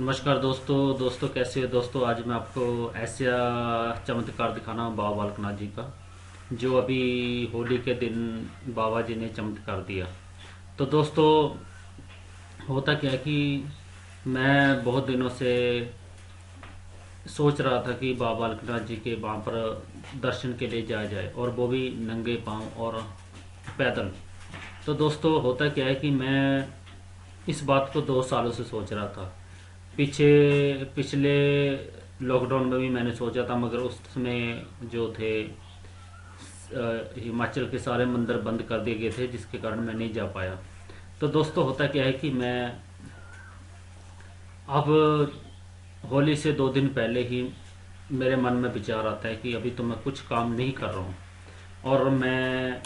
नमस्कार दोस्तों कैसे हो दोस्तों। आज मैं आपको ऐसा चमत्कार दिखाना हूँ बाबा बालकनाथ जी का, जो अभी होली के दिन बाबा जी ने चमत्कार दिया। तो दोस्तों, होता क्या है कि मैं बहुत दिनों से सोच रहा था कि बाबा बालकनाथ जी के वहाँ पर दर्शन के लिए जाया जाए, और वो भी नंगे पाँव और पैदल। तो दोस्तों, होता क्या है कि मैं इस बात को 2 सालों से सोच रहा था। पीछे पिछले लॉकडाउन में भी मैंने सोचा था, मगर उस समय जो थे हिमाचल के सारे मंदिर बंद कर दिए गए थे, जिसके कारण मैं नहीं जा पाया। तो दोस्तों, होता क्या है कि मैं अब होली से 2 दिन पहले ही मेरे मन में विचार आता है कि अभी तो मैं कुछ काम नहीं कर रहा हूँ, और मैं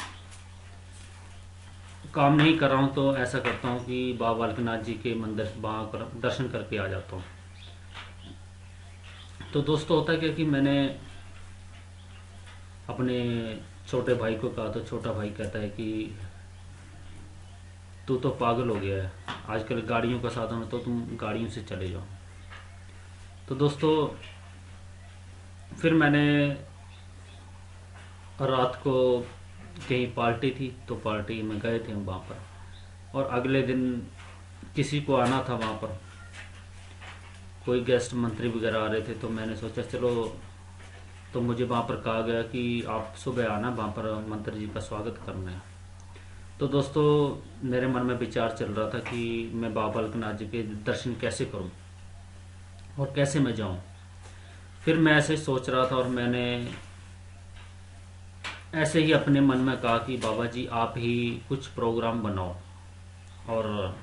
काम नहीं कर रहा हूँ तो ऐसा करता हूँ कि बाबा बालकनाथ जी के मंदिर वहाँ कर दर्शन करके आ जाता हूँ। तो दोस्तों, होता क्या कि मैंने अपने छोटे भाई को कहा, तो छोटा भाई कहता है कि तू तो पागल हो गया है, आजकल गाड़ियों का साधन है तो तुम गाड़ियों से चले जाओ। तो दोस्तों, फिर मैंने रात को कहीं पार्टी थी, तो पार्टी में गए थे हम वहाँ पर, और अगले दिन किसी को आना था वहाँ पर, कोई गेस्ट मंत्री वगैरह आ रहे थे। तो मैंने सोचा चलो, तो मुझे वहाँ पर कहा गया कि आप सुबह आना, वहाँ पर मंत्री जी का स्वागत करना है। तो दोस्तों, मेरे मन में विचार चल रहा था कि मैं बाबा बालकनाथ जी के दर्शन कैसे करूं और कैसे मैं जाऊं। फिर मैं ऐसे सोच रहा था, और मैंने ऐसे ही अपने मन में कहा कि बाबा जी आप ही कुछ प्रोग्राम बनाओ। और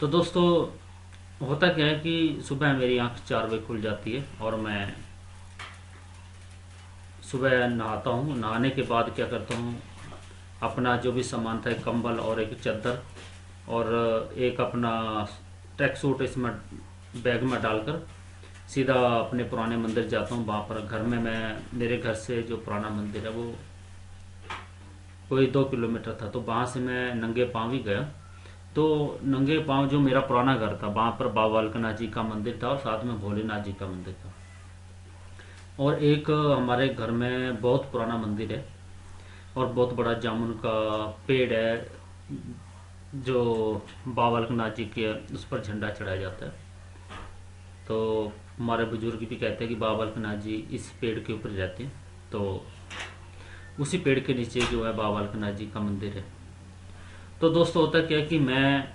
तो दोस्तों, होता क्या है कि सुबह मेरी आंख 4 बजे खुल जाती है, और मैं सुबह नहाता हूँ। नहाने के बाद क्या करता हूँ, अपना जो भी सामान था, एक कंबल और एक चादर और एक अपना ट्रैक सूट इसमें बैग में डालकर सीधा अपने पुराने मंदिर जाता हूँ। वहाँ पर घर में मैं, मेरे घर से जो पुराना मंदिर है वो कोई 2 किलोमीटर था, तो वहाँ से मैं नंगे पाँव ही गया। तो नंगे पाँव जो मेरा पुराना घर था, वहाँ पर बाबा बालकनाथ जी का मंदिर था और साथ में भोलेनाथ जी का मंदिर था। और एक हमारे घर में बहुत पुराना मंदिर है, और बहुत बड़ा जामुन का पेड़ है, जो बाबा बालकनाथ जी के उस पर झंडा चढ़ाया जाता है। तो हमारे बुजुर्ग भी कहते हैं कि बाबा बालकनाथ जी इस पेड़ के ऊपर रहते हैं। तो उसी पेड़ के नीचे जो है बाबा बालकनाथ जी का मंदिर है। तो दोस्तों, होता क्या है कि मैं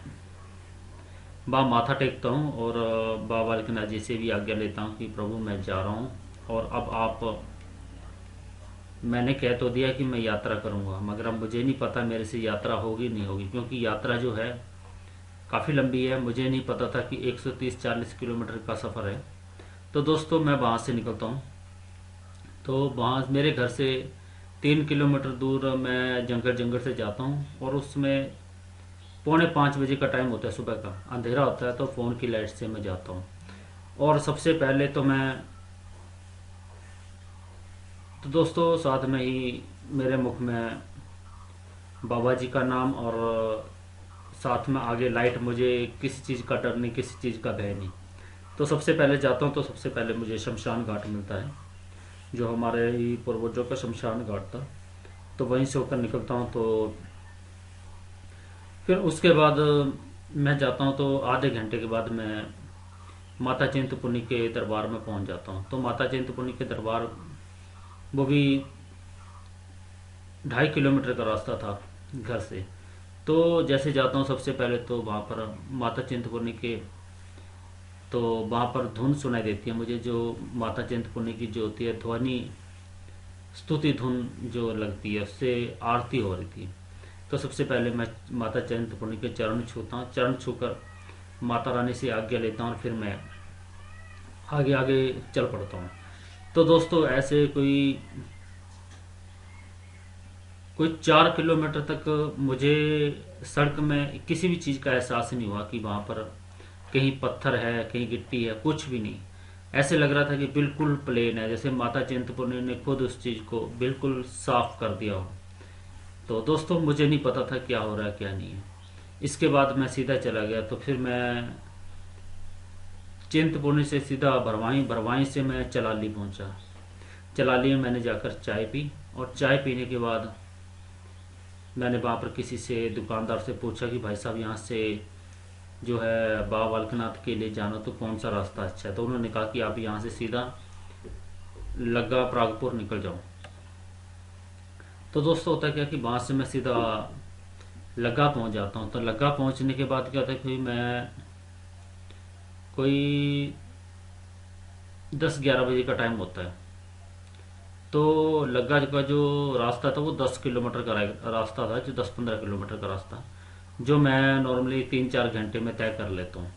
वहाँ माथा टेकता हूँ, और बाबा बालकनाथ जी से भी आज्ञा लेता हूँ कि प्रभु मैं जा रहा हूँ, और अब आप, मैंने कह तो दिया कि मैं यात्रा करूँगा, मगर अब मुझे नहीं पता मेरे से यात्रा होगी नहीं होगी, क्योंकि यात्रा जो है काफ़ी लंबी है। मुझे नहीं पता था कि 130-40 किलोमीटर का सफ़र है। तो दोस्तों, मैं वहाँ से निकलता हूँ। तो वहाँ मेरे घर से 3 किलोमीटर दूर मैं जंगल जंगल से जाता हूँ, और उसमें 4:45 बजे का टाइम होता है, सुबह का अंधेरा होता है। तो फ़ोन की लाइट से मैं जाता हूँ, और सबसे पहले तो मैं, तो दोस्तों साथ में ही मेरे मुख में बाबा जी का नाम, और साथ में आगे लाइट, मुझे किसी चीज़ का डर नहीं, किसी चीज़ का भय नहीं। तो सबसे पहले जाता हूँ, तो सबसे पहले मुझे शमशान घाट मिलता है, जो हमारे ही पूर्वजों का शमशान घाट था। तो वहीं से होकर निकलता हूँ। तो फिर उसके बाद मैं जाता हूँ, तो आधे घंटे के बाद मैं माता चिंतपूर्णी के दरबार में पहुँच जाता हूँ। तो माता चिंतपूर्णी के दरबार, वो भी 2.5 किलोमीटर का रास्ता था घर से। तो जैसे जाता हूँ, सबसे पहले तो वहाँ पर माता चिंतपूर्णी के, तो वहाँ पर धुन सुनाई देती है मुझे, जो माता चिंतपूर्णी की जो होती है ध्वनि, स्तुति धुन जो लगती है, उससे आरती हो रही थी। तो सबसे पहले मैं माता चिंतपूर्णी के चरण छूता हूँ, चरण छूकर माता रानी से आज्ञा लेता हूँ, और फिर मैं आगे आगे चल पड़ता हूँ। तो दोस्तों, ऐसे कोई कोई 4 किलोमीटर तक मुझे सड़क में किसी भी चीज़ का एहसास नहीं हुआ कि वहाँ पर कहीं पत्थर है, कहीं गिट्टी है, कुछ भी नहीं। ऐसे लग रहा था कि बिल्कुल प्लेन है, जैसे माता चिंतपूर्णी ने खुद उस चीज़ को बिल्कुल साफ कर दिया हो। तो दोस्तों, मुझे नहीं पता था क्या हो रहा है क्या नहीं है। इसके बाद मैं सीधा चला गया। तो फिर मैं चिंतपूर्णी से सीधा भरवाई, भरवाई से मैं चलाली पहुंचा। चलाली में मैंने जाकर चाय पी, और चाय पीने के बाद मैंने वहाँ पर किसी से, दुकानदार से पूछा कि भाई साहब यहाँ से जो है बाबा बालकनाथ के लिए जाना तो कौन सा रास्ता अच्छा है। तो उन्होंने कहा कि आप यहाँ से सीधा लग्गा प्रागपुर निकल जाओ। तो दोस्तों होता क्या कि वहाँ से मैं सीधा लग्गा पहुँच जाता हूँ। तो लग्गा पहुँचने के बाद क्या होता है कि मैं कोई 10-11 बजे का टाइम होता है। तो लग्गा का जो रास्ता था वो 10 किलोमीटर का रास्ता था, जो 10-15 किलोमीटर का रास्ता, जो मैं नॉर्मली 3-4 घंटे में तय कर लेता हूँ।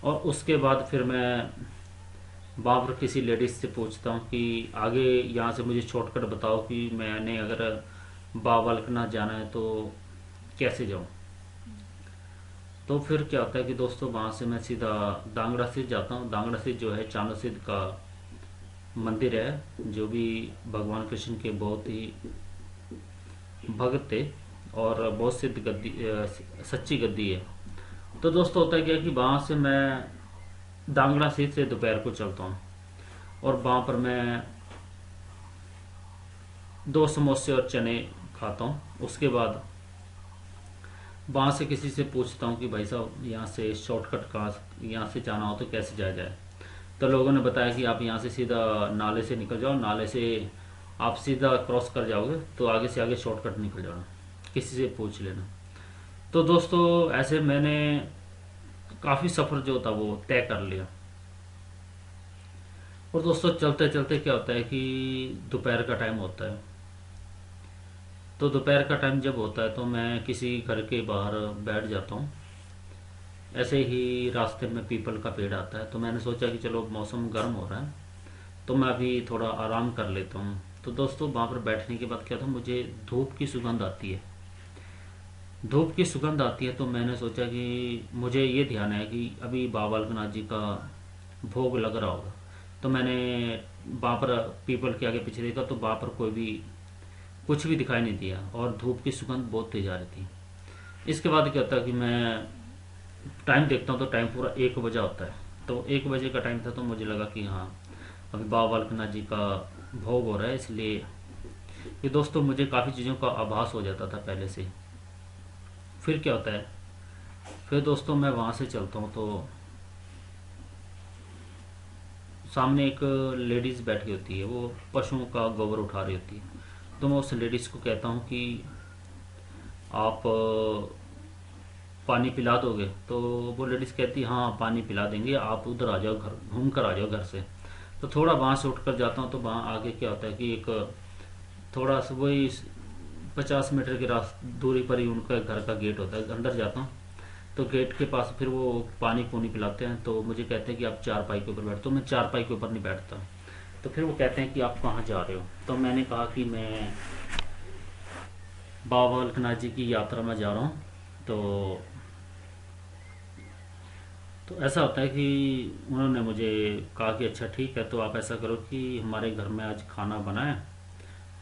और उसके बाद फिर मैं वहाँ पर किसी लेडीज से पूछता हूँ कि आगे यहाँ से मुझे शॉर्टकट बताओ कि मैंने अगर बाबा बालकनाथ जाना है तो कैसे जाऊँ। तो फिर क्या होता है कि दोस्तों वहाँ से मैं सीधा दांगड़ा सिद्ध जाता हूँ। दांगड़ा सिद्ध जो है चांद सिद्ध का मंदिर है, जो भी भगवान कृष्ण के बहुत ही भक्त थे और बहुत सिद्ध गद्दी, सच्ची गद्दी है। तो दोस्तों होता है क्या कि वहाँ से मैं दांगड़ा सिद्ध से दोपहर को चलता हूँ, और वहाँ पर मैं 2 समोसे और चने खाता हूँ। उसके बाद वहाँ से किसी से पूछता हूँ कि भाई साहब यहाँ से शॉर्टकट कहाँ, यहाँ से जाना हो तो कैसे जाया जाए। तो लोगों ने बताया कि आप यहाँ से सीधा नाले से निकल जाओ, नाले से आप सीधा क्रॉस कर जाओगे तो आगे से आगे शॉर्टकट निकल जाना, किसी से पूछ लेना। तो दोस्तों ऐसे मैंने काफ़ी सफ़र जो था वो तय कर लिया। और दोस्तों चलते चलते क्या होता है कि दोपहर का टाइम होता है। तो दोपहर का टाइम जब होता है तो मैं किसी घर के बाहर बैठ जाता हूँ। ऐसे ही रास्ते में पीपल का पेड़ आता है, तो मैंने सोचा कि चलो मौसम गर्म हो रहा है तो मैं अभी थोड़ा आराम कर लेता हूँ। तो दोस्तों वहाँ पर बैठने के बाद क्या था, मुझे धूप की सुगंध आती है। धूप की सुगंध आती है तो मैंने सोचा कि मुझे ये ध्यान है कि अभी बाबा बालकनाथ जी का भोग लग रहा होगा। तो मैंने वहाँ पर पीपल के आगे पीछे देखा तो वहाँ पर कोई भी कुछ भी दिखाई नहीं दिया, और धूप की सुगंध बहुत तेज आ रही थी। इसके बाद क्या होता है कि मैं टाइम देखता हूँ तो टाइम पूरा 1 बजा होता है। तो 1 बजे का टाइम था, तो मुझे लगा कि हाँ अभी बाबा बालकनाथ जी का भोग हो रहा है, इसलिए ये दोस्तों मुझे काफ़ी चीज़ों का आभास हो जाता था पहले से। फिर क्या होता है, फिर दोस्तों मैं वहाँ से चलता हूँ तो सामने एक लेडीज़ बैठी होती है, वो पशुओं का गोबर उठा रही होती है। तो मैं उस लेडीज़ को कहता हूँ कि आप पानी पिला दोगे। तो वो लेडीज़ कहती है हाँ पानी पिला देंगे, आप उधर आ जाओ, घर घूम कर आ जाओ घर से। तो थोड़ा वहाँ से उठ कर जाता हूँ, तो वहाँ आगे क्या होता है कि एक थोड़ा सा वही 50 मीटर की दूरी पर ही उनका घर का गेट होता है। अंदर जाता हूँ तो गेट के पास फिर वो पानी पूनी पिलाते हैं। तो मुझे कहते हैं कि आप चारपाई के ऊपर बैठो। तो मैं चारपाई के ऊपर नहीं बैठता। तो फिर वो कहते हैं कि आप कहाँ जा रहे हो। तो मैंने कहा कि मैं बाबा बालकनाथ जी की यात्रा में जा रहा हूँ। तो ऐसा होता है कि उन्होंने मुझे कहा कि अच्छा ठीक है, तो आप ऐसा करो कि हमारे घर में आज खाना बना है,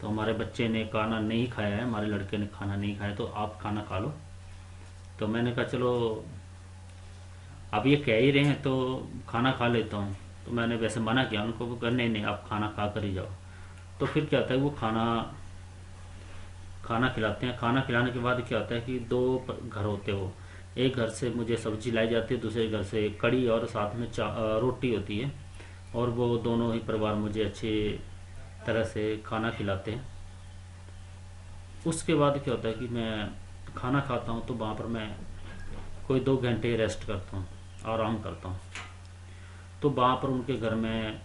तो हमारे बच्चे ने खाना नहीं खाया है, हमारे लड़के ने खाना नहीं खाया, तो आप खाना खा लो। तो मैंने कहा चलो आप ये कह ही रहे हैं तो खाना खा लेता हूँ। तो मैंने वैसे मना किया उनको, वो कहा नहीं नहीं आप खाना खा कर ही जाओ। तो फिर क्या होता है, वो खाना खाना खिलाते हैं। खाना खिलाने के बाद क्या होता है कि 2 घर होते हैं। वो एक घर से मुझे सब्जी लाई जाती है, दूसरे घर से कड़ी और साथ में रोटी होती है, और वो दोनों ही परिवार मुझे अच्छे तरह से खाना खिलाते हैं। उसके बाद क्या होता है कि मैं खाना खाता हूँ, तो वहाँ पर मैं कोई 2 घंटे रेस्ट करता हूँ, आराम करता हूँ। तो वहाँ पर उनके घर में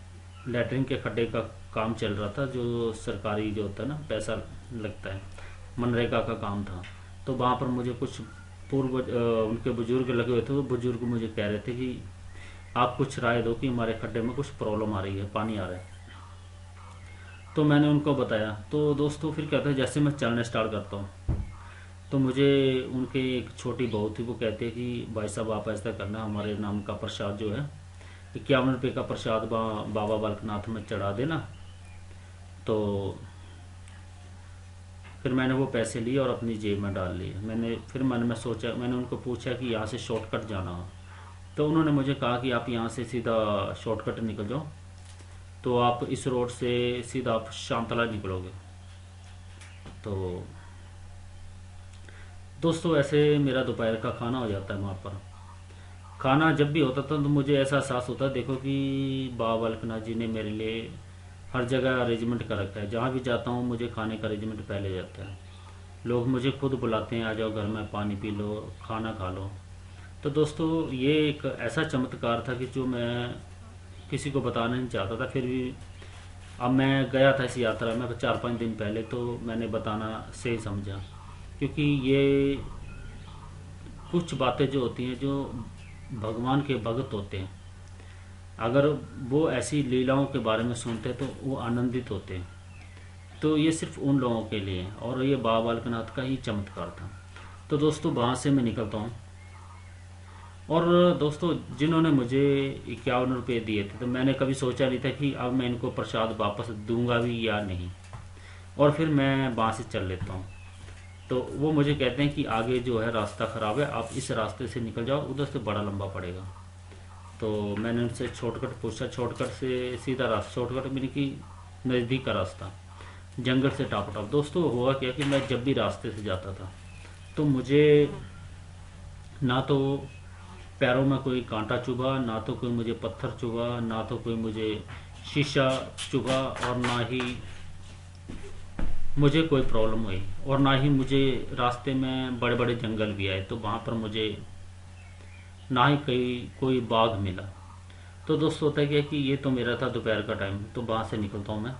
लेटरिन के खड्डे का काम चल रहा था, जो सरकारी जो होता है ना पैसा लगता है, मनरेगा का काम था। तो वहाँ पर मुझे कुछ उनके बुजुर्ग लगे हुए थे। तो बुजुर्ग मुझे कह रहे थे कि आप कुछ राय दो कि हमारे खड्डे में कुछ प्रॉब्लम आ रही है, पानी आ रहा है। तो मैंने उनको बताया। तो दोस्तों फिर क्या था, जैसे मैं चलने स्टार्ट करता हूँ तो मुझे उनके एक छोटी बहू थी, वो कहते हैं कि भाई साहब आप ऐसा करना, हमारे नाम का प्रसाद जो है 51 रुपये का प्रसाद बाबा बालकनाथ में चढ़ा देना। तो फिर मैंने वो पैसे लिए और अपनी जेब में डाल लिए। मैंने सोचा, मैंने उनको पूछा कि यहाँ से शॉर्टकट जाना हो। तो उन्होंने मुझे कहा कि आप यहाँ से सीधा शॉर्टकट निकल जाओ, तो आप इस रोड से सीधा आप शामतला निकलोगे। तो दोस्तों ऐसे मेरा दोपहर का खाना हो जाता है वहाँ पर। खाना जब भी होता था तो मुझे ऐसा एहसास होता है, देखो कि बाबा बालकनाथ जी ने मेरे लिए हर जगह अरेंजमेंट कर रखा है। जहाँ भी जाता हूँ मुझे खाने का अरेंजमेंट पहले जाता है। लोग मुझे खुद बुलाते हैं, आ जाओ घर में, पानी पी लो, खाना खा लो। तो दोस्तों ये एक ऐसा चमत्कार था कि जो मैं किसी को बताना नहीं चाहता था, फिर भी अब मैं गया था इस यात्रा में 4-5 दिन पहले, तो मैंने बताना सही समझा। क्योंकि ये कुछ बातें जो होती हैं, जो भगवान के भक्त होते हैं, अगर वो ऐसी लीलाओं के बारे में सुनते हैं तो वो आनंदित होते हैं। तो ये सिर्फ उन लोगों के लिए है, और ये बाबा बालकनाथ का ही चमत्कार था। तो दोस्तों वहाँ से मैं निकलता हूँ। और दोस्तों जिन्होंने मुझे 51 रुपये दिए थे, तो मैंने कभी सोचा नहीं था कि अब मैं इनको प्रसाद वापस दूंगा भी या नहीं। और फिर मैं वहाँ से चल लेता हूँ। तो वो मुझे कहते हैं कि आगे जो है रास्ता ख़राब है, आप इस रास्ते से निकल जाओ, उधर से बड़ा लंबा पड़ेगा। तो मैंने उनसे शॉर्टकट पूछा, शॉर्टकट से सीधा रास्ता, शॉर्टकट मीन कि नज़दीक का रास्ता, जंगल से टाप टाप। दोस्तों हुआ क्या कि मैं जब भी रास्ते से जाता था तो मुझे ना तो पैरों में कोई कांटा चुभा, ना तो कोई मुझे पत्थर चुभा, ना तो कोई मुझे शीशा चुभा, और ना ही मुझे कोई प्रॉब्लम हुई, और ना ही मुझे रास्ते में बड़े बड़े जंगल भी आए, तो वहाँ पर मुझे ना ही कोई बाघ मिला। तो दोस्तों होता है क्या कि ये तो मेरा था दोपहर का टाइम, तो वहाँ से निकलता हूँ मैं।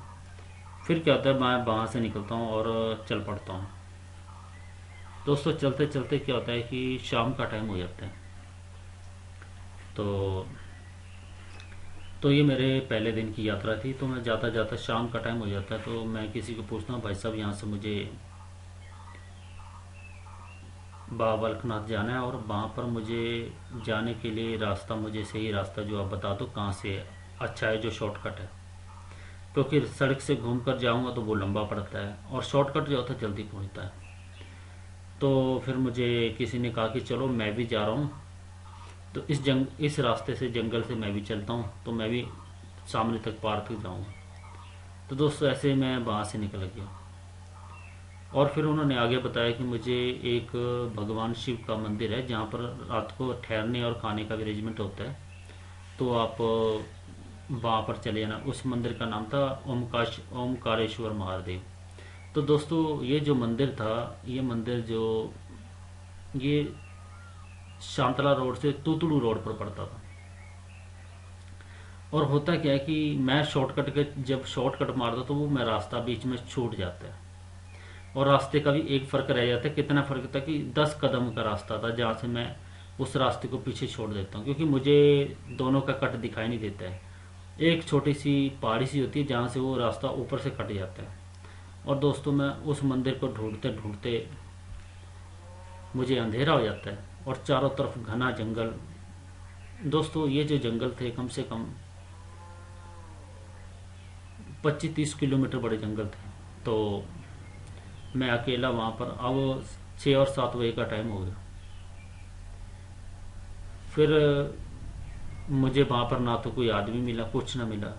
फिर क्या होता है, मैं वहाँ से निकलता हूँ और चल पड़ता हूँ। दोस्तों चलते चलते क्या होता है कि शाम का टाइम हो जाता है। तो ये मेरे पहले दिन की यात्रा थी। तो मैं जाता जाता शाम का टाइम हो जाता है, तो मैं किसी को पूछता हूँ, भाई साहब यहाँ से मुझे बाबा बालकनाथ जाना है, और वहाँ पर मुझे जाने के लिए रास्ता, मुझे सही रास्ता जो आप बता दो कहाँ से अच्छा है, जो शॉर्टकट है। क्योंकि सड़क से घूम कर जाऊँगा तो वो लंबा पड़ता है, और शॉर्टकट जो होता है जल्दी पहुँचता है। तो फिर मुझे किसी ने कहा कि चलो मैं भी जा रहा हूँ, तो इस रास्ते से, जंगल से मैं भी चलता हूँ, तो मैं भी सामने तक पार तक जाऊँगा। तो दोस्तों ऐसे मैं वहाँ से निकल गया। और फिर उन्होंने आगे बताया कि मुझे एक भगवान शिव का मंदिर है, जहाँ पर रात को ठहरने और खाने का भी अरेंजमेंट होता है। तो आप वहाँ पर चले जाना। उस मंदिर का नाम था ओमकारेश्वर महादेव। तो दोस्तों ये जो मंदिर था, ये मंदिर जो ये शांतला रोड से तूतड़ू रोड पर पड़ता था। और होता क्या है कि मैं शॉर्टकट के जब शॉर्टकट मारता तो वो मैं रास्ता बीच में छूट जाता है, और रास्ते का भी एक फ़र्क रह जाता है। कितना फ़र्क था कि 10 कदम का रास्ता था, जहाँ से मैं उस रास्ते को पीछे छोड़ देता हूँ, क्योंकि मुझे दोनों का कट दिखाई नहीं देता है। एक छोटी सी पहाड़ी सी होती है जहाँ से वो रास्ता ऊपर से कट जाता है। और दोस्तों मैं उस मंदिर को ढूंढते ढूंढते मुझे अंधेरा हो जाता है, और चारों तरफ घना जंगल। दोस्तों ये जो जंगल थे कम से कम 25-30 किलोमीटर बड़े जंगल थे। तो मैं अकेला वहाँ पर, अब 6 और 7 बजे का टाइम हो गया। फिर मुझे वहाँ पर ना तो कोई आदमी मिला, कुछ ना मिला।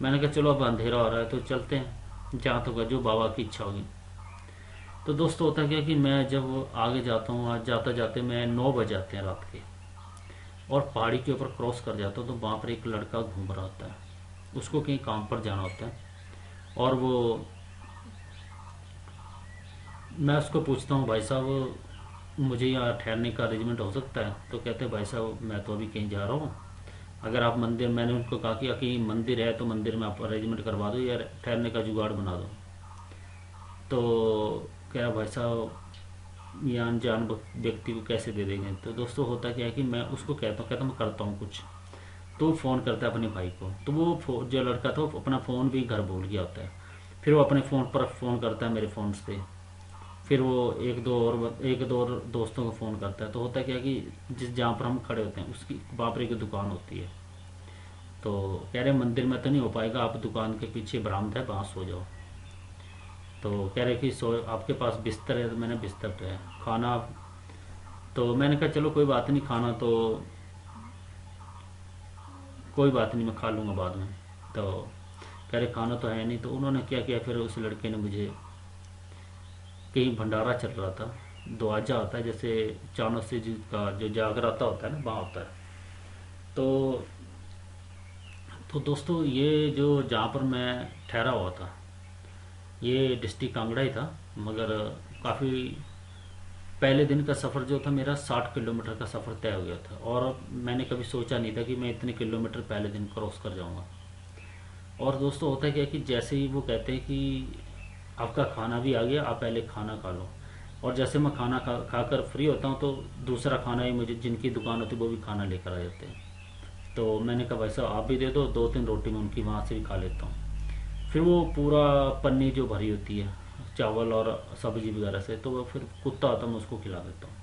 मैंने कहा चलो अब अंधेरा हो रहा है तो चलते हैं, जहाँ तो जो बाबा की इच्छा होगी। तो दोस्तों होता क्या कि मैं जब आगे जाता हूँ, आज जाते जाते मैं 9 बज जाते हैं रात के, और पहाड़ी के ऊपर क्रॉस कर जाता हूँ, तो वहाँ पर एक लड़का घूम रहा होता है, उसको कहीं काम पर जाना होता है। और वो, मैं उसको पूछता हूँ, भाई साहब मुझे यहाँ ठहरने का अरेंजमेंट हो सकता है? तो कहते हैं भाई साहब मैं तो अभी कहीं जा रहा हूँ, अगर आप मंदिर, मैंने उनको कहा कि कहीं मंदिर है तो मंदिर में आप अरेंजमेंट करवा दो, या ठहरने का जुगाड़ बना दो। तो कह रहा भाई साहब ये अनजान व्यक्ति को कैसे दे देंगे? तो दोस्तों होता क्या है कि मैं उसको कहता हूँ मैं करता हूँ कुछ। तो फ़ोन करता है अपने भाई को, तो वो जो लड़का था वो अपना फ़ोन भी घर भूल गया होता है। फिर वो अपने फ़ोन पर फ़ोन करता है मेरे फ़ोन से। फिर वो एक दो और दोस्तों को फ़ोन करता है। तो होता क्या है कि जिस जहाँ पर हम खड़े होते हैं उसकी वहाँ पर एक दुकान होती है। तो कह रहे मंदिर में तो नहीं हो पाएगा, आप दुकान के पीछे बरामदा है वहाँ सो जाओ। तो कह रहे कि सो आपके पास बिस्तर है? तो मैंने बिस्तर तो है। खाना, तो मैंने कहा चलो कोई बात नहीं, खाना तो कोई बात नहीं, मैं खा लूँगा बाद में। तो कह रहे खाना तो है नहीं। तो उन्होंने क्या किया, फिर उस लड़के ने मुझे, कहीं भंडारा चल रहा था, दरवाजा होता है जैसे चाणक्य जी का जो जागराता होता है ना, वहाँ होता है। तो दोस्तों ये जो जहाँ पर मैं ठहरा हुआ था, ये डिस्ट्रिक्ट कांगड़ा ही था, मगर काफ़ी पहले दिन का सफ़र जो था मेरा 60 किलोमीटर का सफ़र तय हो गया था, और मैंने कभी सोचा नहीं था कि मैं इतने किलोमीटर पहले दिन क्रॉस कर जाऊंगा। और दोस्तों होता क्या है कि जैसे ही वो कहते हैं कि आपका खाना भी आ गया, आप पहले खाना खा लो, और जैसे मैं खाना खाकर फ्री होता हूँ तो दूसरा खाना ही मुझे, जिनकी दुकान होती है वो भी खाना लेकर आ जाते हैं। तो मैंने कहा भाई साहब आप भी दे दो, 2-3 रोटी मैं उनकी वहाँ से भी खा लेता हूँ। फिर वो पूरा पन्नी जो भरी होती है चावल और सब्जी वगैरह से, तो वो फिर कुत्ता आता है, मैं उसको खिला देता हूँ।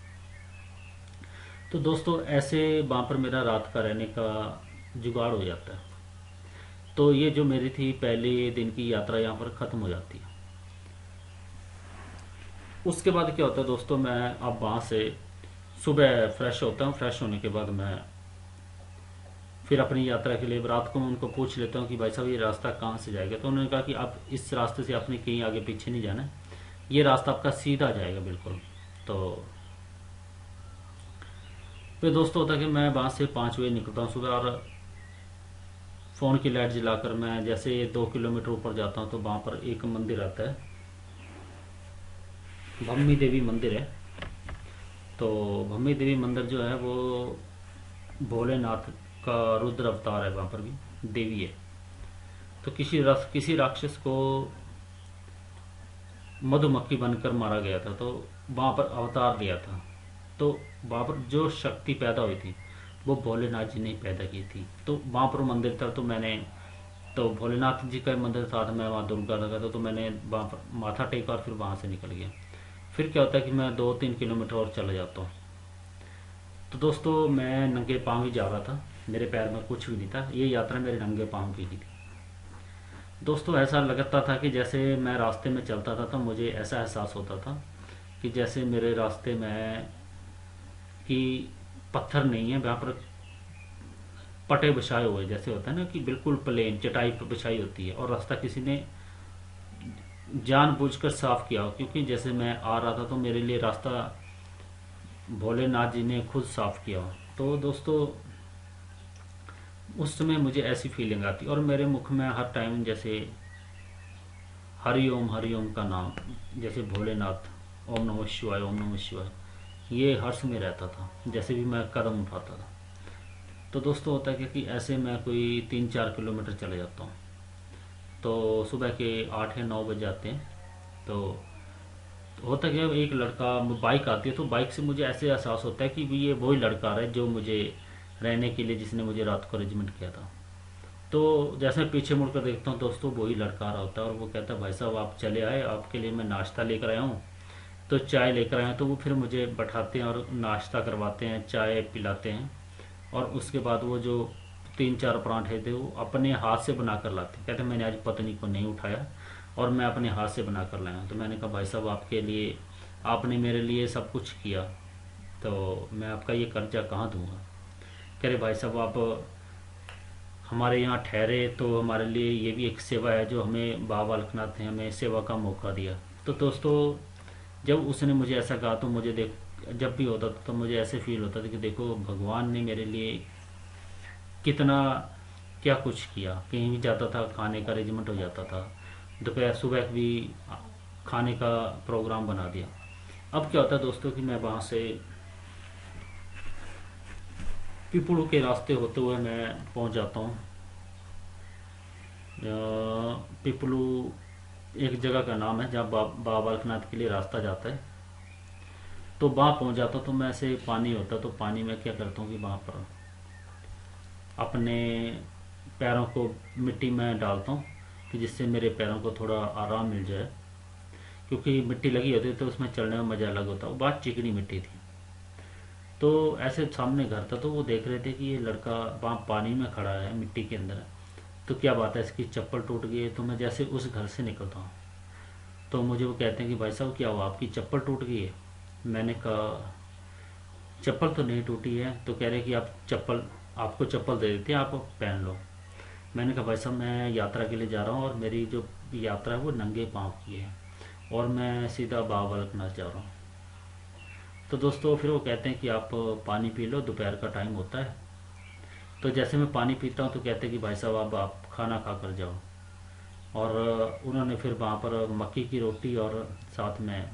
तो दोस्तों ऐसे वहाँ पर मेरा रात का रहने का जुगाड़ हो जाता है। तो ये जो मेरी थी पहले दिन की यात्रा यहाँ पर ख़त्म हो जाती है। उसके बाद क्या होता है दोस्तों, मैं अब वहाँ से सुबह फ्रेश होता हूँ। फ्रेश होने के बाद मैं फिर अपनी यात्रा के लिए रात को मैं उनको पूछ लेता हूँ कि भाई साहब ये रास्ता कहाँ से जाएगा। तो उन्होंने कहा कि आप इस रास्ते से आपने कहीं आगे पीछे नहीं जाना है, ये रास्ता आपका सीधा जाएगा बिल्कुल। तो फिर दोस्तों होता है कि मैं वहाँ से 5 बजे निकलता हूँ सुबह, और फ़ोन की लाइट जलाकर मैं जैसे 2 किलोमीटर ऊपर जाता हूँ तो वहाँ पर एक मंदिर आता है, भम्मी देवी मंदिर है। तो भम्मी देवी मंदिर जो है वो भोलेनाथ का रुद्र अवतार है, वहाँ पर भी देवी है। तो किसी राक्षस को मधुमक्खी बनकर मारा गया था, तो वहाँ पर अवतार दिया था। तो वहाँ पर जो शक्ति पैदा हुई थी वो भोलेनाथ जी ने पैदा की थी। तो वहाँ पर मंदिर था, तो मैंने, तो भोलेनाथ जी का मंदिर था, तो मैं वहाँ दुर्गा लगा था, तो मैंने वहाँ पर माथा टेका और फिर वहाँ से निकल गया। फिर क्या होता है कि मैं 2-3 किलोमीटर और चला जाता हूँ। तो दोस्तों मैं नंगे पाँव ही जा रहा था, मेरे पैर में कुछ भी नहीं था, ये यात्रा मेरे नंगे पाँव की ही थी। दोस्तों ऐसा लगता था कि जैसे मैं रास्ते में चलता था तो मुझे ऐसा एहसास होता था कि जैसे मेरे रास्ते में कि पत्थर नहीं है, वहाँ पर पटे बिछाए हुए, जैसे होता है ना कि बिल्कुल प्लेन चटाई पर बिछाई होती है, और रास्ता किसी ने जानबूझकर साफ किया हो, क्योंकि जैसे मैं आ रहा था तो मेरे लिए रास्ता भोलेनाथ जी ने खुद साफ किया हो। तो दोस्तों उस समय मुझे ऐसी फीलिंग आती, और मेरे मुख में हर टाइम जैसे हरिओम का नाम, जैसे भोलेनाथ, ओम नमः शिवाय, ओम नमः शिवाय, ये हर्ष में रहता था जैसे भी मैं कदम उठाता था। तो दोस्तों होता है कि ऐसे मैं कोई 3-4 किलोमीटर चले जाता हूँ। तो सुबह के 8 या 9 बज जाते हैं। तो होता क्या है, एक लड़का बाइक आती है, तो बाइक से मुझे ऐसे एहसास होता है कि भी ये वही लड़का है जो मुझे रहने के लिए, जिसने मुझे रात को अरेंजमेंट किया था। तो जैसे मैं पीछे मुड़कर देखता हूँ दोस्तों, वही लड़का आ रहा होता है, और वो कहता है भाई साहब आप चले आए, आपके लिए मैं नाश्ता लेकर आया हूँ। तो चाय लेकर आए हैं, तो वो फिर मुझे बैठाते हैं और नाश्ता करवाते हैं, चाय पिलाते हैं। और उसके बाद वो जो 3-4 परांठे थे वो अपने हाथ से बना कर लाते हैं। कहते हैं मैंने आज पत्नी को नहीं उठाया और मैं अपने हाथ से बना कर लाया हूँ। तो मैंने कहा भाई साहब आपके लिए, आपने मेरे लिए सब कुछ किया, तो मैं आपका ये कर्जा कहाँ दूंगा। कह रहे भाई साहब आप हमारे यहाँ ठहरे तो हमारे लिए ये भी एक सेवा है, जो हमें बाबा बालकनाथ ने हमें सेवा का मौका दिया। तो दोस्तों जब उसने मुझे ऐसा कहा तो मुझे देख, जब भी होता था तो मुझे ऐसे फील होता था कि देखो भगवान ने मेरे लिए कितना क्या कुछ किया। कहीं भी जाता था खाने का अरेंजमेंट हो जाता था, दोपहर सुबह भी खाने का प्रोग्राम बना दिया। अब क्या होता है दोस्तों कि मैं वहाँ से पिपलू के रास्ते होते हुए मैं पहुँच जाता हूँ पिपलू, एक जगह का नाम है जहाँ बाबा बालकनाथ के लिए रास्ता जाता है। तो वहाँ पहुँच जाता हूँ, तो मैं ऐसे पानी होता, तो पानी में क्या करता हूँ कि वहाँ पर अपने पैरों को मिट्टी में डालता हूँ कि जिससे मेरे पैरों को थोड़ा आराम मिल जाए, क्योंकि मिट्टी लगी होती है तो उसमें चलने में मज़ा अलग होता है। वो बहुत चिकनी मिट्टी थी। तो ऐसे सामने घर था, तो वो देख रहे थे कि ये लड़का वहाँ पानी में खड़ा है मिट्टी के अंदर, तो क्या बात है इसकी चप्पल टूट गई है। तो मैं जैसे उस घर से निकलता हूँ तो मुझे वो कहते हैं कि भाई साहब क्या हुआ, आपकी चप्पल टूट गई है। मैंने कहा चप्पल तो नहीं टूटी है। तो कह रहे कि आप चप्पल आपको चप्पल दे देते हैं, आप पहन लो। मैंने कहा भाई साहब मैं यात्रा के लिए जा रहा हूँ और मेरी जो यात्रा है वो नंगे पाँव की है और मैं सीधा बाबा बालकनाथ जा रहा हूँ। तो दोस्तों फिर वो कहते हैं कि आप पानी पी लो, दोपहर का टाइम होता है। तो जैसे मैं पानी पीता हूँ तो कहते हैं कि भाई साहब अब आप खाना खा कर जाओ। और उन्होंने फिर वहाँ पर मक्की की रोटी और साथ में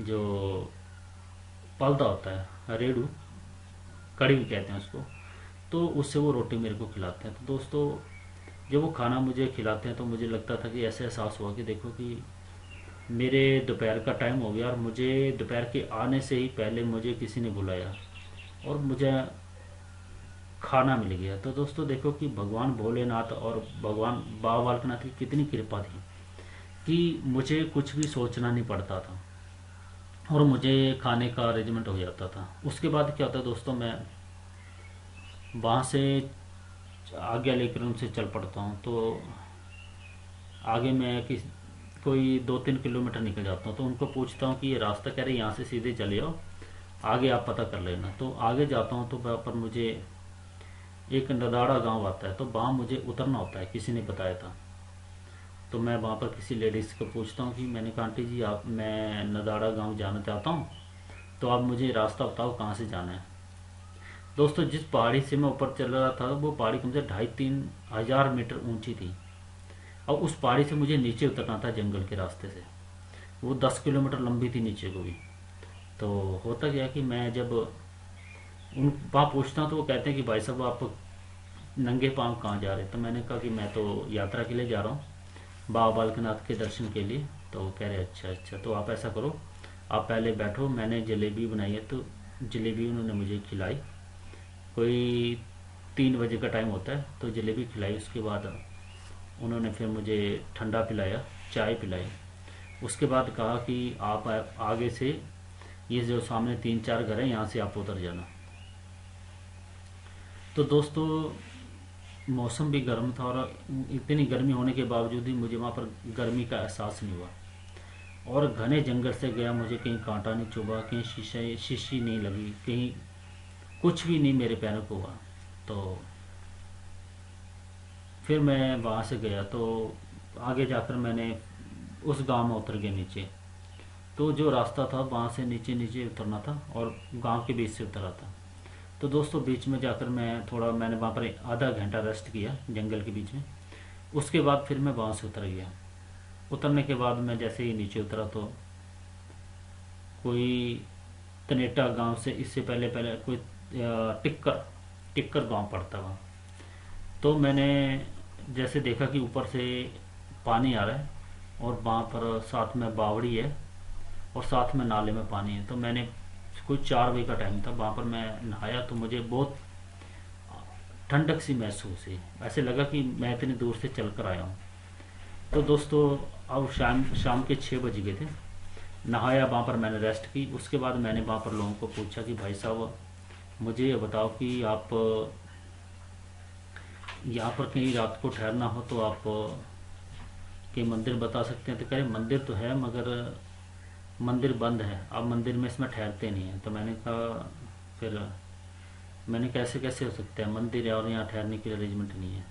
जो पलदा होता है, रेड़ू, कड़ी भी कहते हैं उसको, तो उससे वो रोटी मेरे को खिलाते हैं। तो दोस्तों जब वो खाना मुझे खिलाते हैं तो मुझे लगता था कि ऐसे एहसास हुआ कि देखो कि मेरे दोपहर का टाइम हो गया और मुझे दोपहर के आने से ही पहले मुझे किसी ने बुलाया और मुझे खाना मिल गया। तो दोस्तों देखो कि भगवान भोलेनाथ और भगवान बाबा बालकनाथ की कितनी कृपा थी कि मुझे कुछ भी सोचना नहीं पड़ता था और मुझे खाने का अरेंजमेंट हो जाता था। उसके बाद क्या होता है दोस्तों, मैं वहाँ से आज्ञा लेकर उनसे चल पड़ता हूँ। तो आगे मैं कोई 2-3 किलोमीटर निकल जाता हूँ तो उनको पूछता हूँ कि ये रास्ता कह रहे यहाँ से सीधे चले जाओ, आगे आप पता कर लेना। तो आगे जाता हूँ तो वहाँ पर मुझे एक नदाड़ा गांव आता है, तो वहाँ मुझे उतरना होता है, किसी ने बताया था। तो मैं वहाँ पर किसी लेडीज़ को पूछता हूँ कि मैंने कहा आंटी जी आप, मैं नदाड़ा गांव जाना चाहता हूँ, तो आप मुझे रास्ता बताओ कहाँ से जाना है। दोस्तों जिस पहाड़ी से मैं ऊपर चल रहा था वो पहाड़ी कम से 2,500-3,000 मीटर ऊंची थी और उस पहाड़ी से मुझे नीचे उतरना था जंगल के रास्ते से। वो 10 किलोमीटर लंबी थी नीचे को भी। तो होता क्या कि मैं जब उन वहाँ पूछता हूँ तो वो कहते हैं कि भाई साहब आप नंगे पाँव कहाँ जा रहे हैं। तो मैंने कहा कि मैं तो यात्रा के लिए जा रहा हूँ, बाबा बालकनाथ के दर्शन के लिए। तो वो कह रहे अच्छा अच्छा, तो आप ऐसा करो आप पहले बैठो, मैंने जलेबी बनाई है। तो जलेबी उन्होंने मुझे खिलाई, कोई 3 बजे का टाइम होता है, तो जलेबी खिलाई। उसके बाद उन्होंने फिर मुझे ठंडा पिलाया, चाय पिलाई। उसके बाद कहा कि आप आगे से ये जो सामने 3-4 घर हैं यहाँ से आप उतर जाना। तो दोस्तों मौसम भी गर्म था और इतनी गर्मी होने के बावजूद भी मुझे वहाँ पर गर्मी का एहसास नहीं हुआ। और घने जंगल से गया, मुझे कहीं कांटा नहीं चुभा, कहीं शीशे शीशी नहीं लगी, कहीं कुछ भी नहीं मेरे पैरों को हुआ। तो फिर मैं वहाँ से गया तो आगे जाकर मैंने उस गांव में उतर गया नीचे। तो जो रास्ता था वहाँ से नीचे नीचे उतरना था और गांव के बीच से उतरा था। तो दोस्तों बीच में जाकर मैंने वहाँ पर आधा घंटा रेस्ट किया जंगल के बीच में। उसके बाद फिर मैं वहाँ से उतर गया। उतरने के बाद मैं जैसे ही नीचे उतरा तो कोई तनेटा गांव से इससे पहले पहले कोई टिक्कर टिक्कर गांव पड़ता वहाँ। तो मैंने जैसे देखा कि ऊपर से पानी आ रहा है और वहाँ पर साथ में बावड़ी है और साथ में नाले में पानी है। तो मैंने कोई 4 बजे का टाइम था, वहाँ पर मैं नहाया तो मुझे बहुत ठंडक सी महसूस हुई, ऐसे लगा कि मैं इतनी दूर से चल कर आया हूँ। तो दोस्तों अब शाम शाम के 6 बज गए थे। नहाया, वहाँ पर मैंने रेस्ट की। उसके बाद मैंने वहाँ पर लोगों को पूछा कि भाई साहब मुझे ये बताओ कि आप यहाँ पर कहीं रात को ठहरना हो तो आप के मंदिर बता सकते हैं। तो कह रहे मंदिर तो है मगर मंदिर बंद है, आप मंदिर में इसमें ठहरते नहीं हैं। तो मैंने कहा फिर मैंने कैसे कैसे हो सकता है, मंदिर है और यहाँ ठहरने के लिए अरेंजमेंट नहीं है।